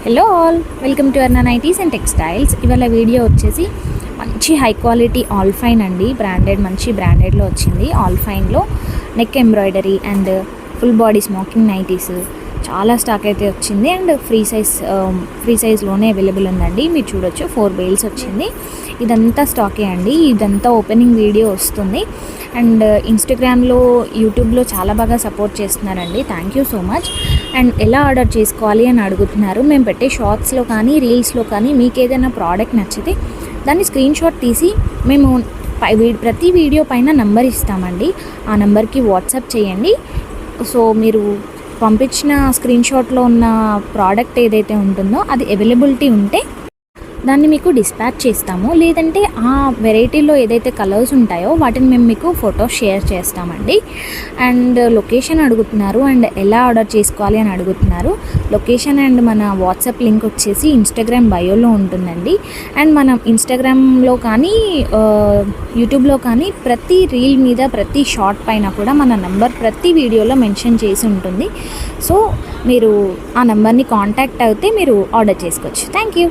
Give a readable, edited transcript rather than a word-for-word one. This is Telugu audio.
Hello all, welcome to Arna nighties and textiles. ఇవాళ వీడియో వచ్చేసి మంచి హై క్వాలిటీ ఆల్ఫైన్ అండి, మంచి బ్రాండెడ్లో వచ్చింది. ఆల్ఫైన్లో neck embroidery and full body smocking nighties చాలా స్టాక్ అయితే వచ్చింది. అండ్ ఫ్రీ సైజ్లోనే అవైలబుల్ ఉందండి. మీరు చూడొచ్చు 4 బేల్స్ వచ్చింది. ఇదంతా స్టాకే అండి. ఇదంతా ఓపెనింగ్ వీడియో వస్తుంది. అండ్ ఇన్స్టాగ్రామ్లో, యూట్యూబ్లో చాలా బాగా సపోర్ట్ చేస్తున్నారండి. Thank you so much. And ఎలా ఆర్డర్ చేసుకోవాలి అని అడుగుతున్నారు. మేము పెట్టే షార్ట్స్లో కానీ రీల్స్లో కానీ మీకు ఏదైనా ప్రోడక్ట్ నచ్చితే దాన్ని స్క్రీన్ షాట్ తీసి మేము ప్రతి వీడియో పైన నంబర్ ఇస్తామండి. ఆ నెంబర్కి వాట్సాప్ చేయండి. సో మీరు పంపించిన స్క్రీన్ షాట్లో ఉన్న ప్రోడక్ట్ ఏదైతే ఉంటుందో అది అవైలబిలిటీ ఉంటే దాన్ని మీకు డిస్పాచ్ చేస్తాము. లేదంటే ఆ వెరైటీలో ఏదైతే కలర్స్ ఉంటాయో వాటిని మేము మీకు ఫోటో షేర్ చేస్తామండి. అండ్ లొకేషన్ అడుగుతున్నారు అండ్ ఎలా ఆర్డర్ చేసుకోవాలి అని అడుగుతున్నారు. లొకేషన్ అండ్ మన వాట్సాప్ లింక్ వచ్చేసి ఇన్స్టాగ్రామ్ బయోలో ఉంటుందండి. అండ్ మనం ఇన్స్టాగ్రామ్లో కానీ యూట్యూబ్లో కానీ ప్రతి రీల్ మీద, ప్రతి షార్ట్ పైన కూడా మన నంబర్ ప్రతి వీడియోలో మెన్షన్ చేసి ఉంటుంది. సో మీరు ఆ నెంబర్ని కాంటాక్ట్ అయితే మీరు ఆర్డర్ చేసుకోవచ్చు. Thank you.